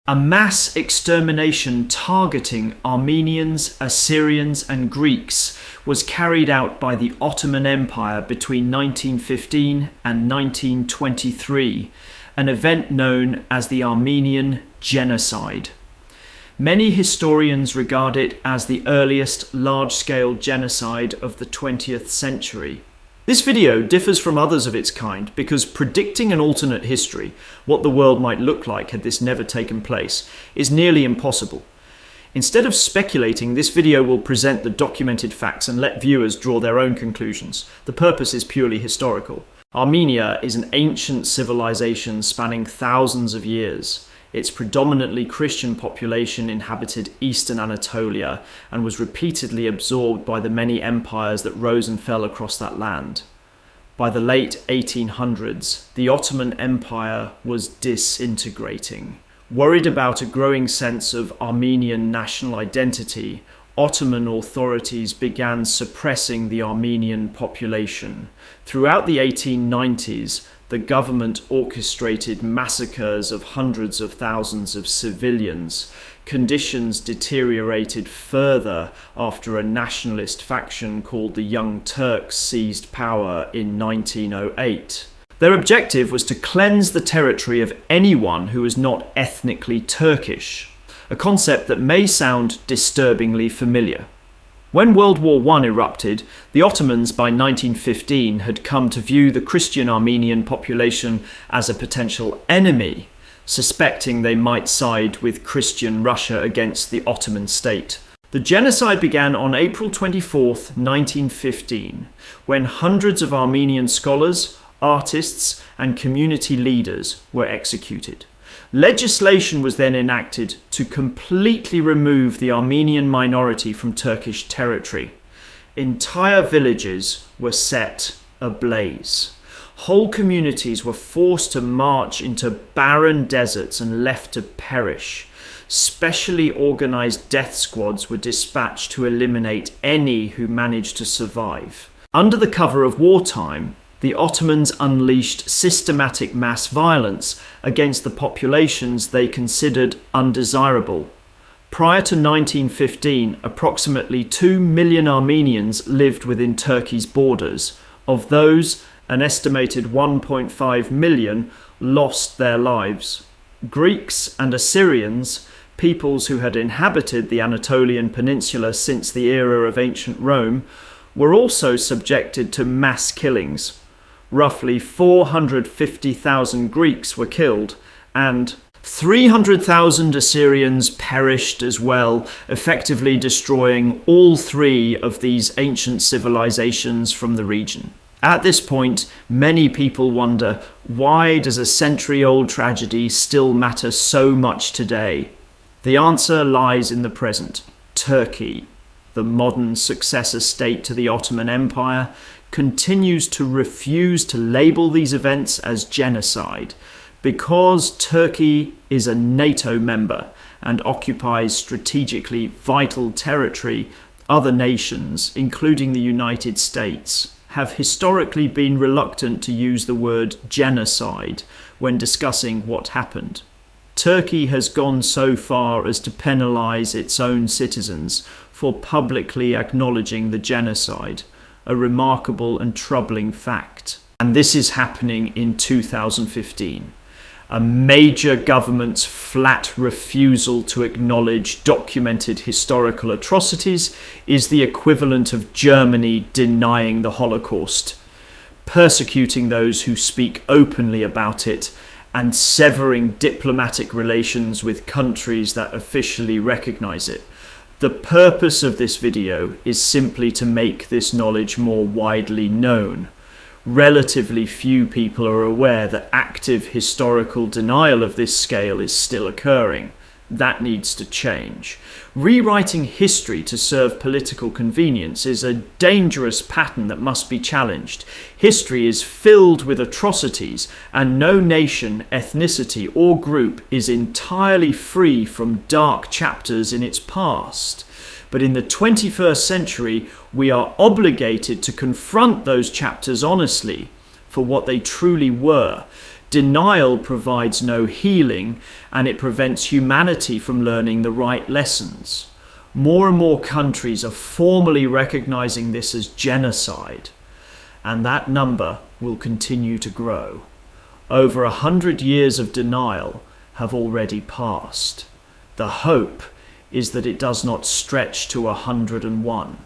A mass extermination targeting Armenians, Assyrians and Greeks was carried out by the Ottoman Empire between 1915 and 1923, an event known as the Armenian Genocide. Many historians regard it as the earliest large-scale genocide of the 20th century. This video differs from others of its kind because predicting an alternate history, what the world might look like had this never taken place, is nearly impossible. Instead of speculating, this video will present the documented facts and let viewers draw their own conclusions. The purpose is purely historical. Armenia is an ancient civilization spanning thousands of years. Its predominantly Christian population inhabited eastern Anatolia and was repeatedly absorbed by the many empires that rose and fell across that land. By the late 1800s, the Ottoman Empire was disintegrating. Worried about a growing sense of Armenian national identity, Ottoman authorities began suppressing the Armenian population. Throughout the 1890s, the government orchestrated massacres of hundreds of thousands of civilians. Conditions deteriorated further after a nationalist faction called the Young Turks seized power in 1908. Their objective was to cleanse the territory of anyone who was not ethnically Turkish, a concept that may sound disturbingly familiar. When World War I erupted, the Ottomans by 1915 had come to view the Christian Armenian population as a potential enemy, suspecting they might side with Christian Russia against the Ottoman state. The genocide began on April 24, 1915, when hundreds of Armenian scholars, artists, and community leaders were executed. Legislation was then enacted to completely remove the Armenian minority from Turkish territory. Entire villages were set ablaze. Whole communities were forced to march into barren deserts and left to perish. Specially organized death squads were dispatched to eliminate any who managed to survive. Under the cover of wartime, the Ottomans unleashed systematic mass violence against the populations they considered undesirable. Prior to 1915, approximately 2 million Armenians lived within Turkey's borders. Of those, an estimated 1.5 million lost their lives. Greeks and Assyrians, peoples who had inhabited the Anatolian Peninsula since the era of ancient Rome, were also subjected to mass killings. Roughly 450,000 Greeks were killed, and 300,000 Assyrians perished as well, effectively destroying all three of these ancient civilizations from the region. At this point, many people wonder, why does a century-old tragedy still matter so much today? The answer lies in the present. Turkey, the modern successor state to the Ottoman Empire, continues to refuse to label these events as genocide because Turkey is a NATO member and occupies strategically vital territory. Other nations, including the United States, have historically been reluctant to use the word genocide when discussing what happened. Turkey has gone so far as to penalize its own citizens for publicly acknowledging the genocide, a remarkable and troubling fact. And this is happening in 2015. A major government's flat refusal to acknowledge documented historical atrocities is the equivalent of Germany denying the Holocaust, persecuting those who speak openly about it, and severing diplomatic relations with countries that officially recognize it. The purpose of this video is simply to make this knowledge more widely known. Relatively few people are aware that active historical denial of this scale is still occurring. That needs to change. Rewriting history to serve political convenience is a dangerous pattern that must be challenged. History is filled with atrocities, and no nation, ethnicity, or group is entirely free from dark chapters in its past. But in the 21st century, we are obligated to confront those chapters honestly for what they truly were. Denial provides no healing, and it prevents humanity from learning the right lessons. More and more countries are formally recognizing this as genocide, and that number will continue to grow. Over 100 years of denial have already passed. The hope is that it does not stretch to 101.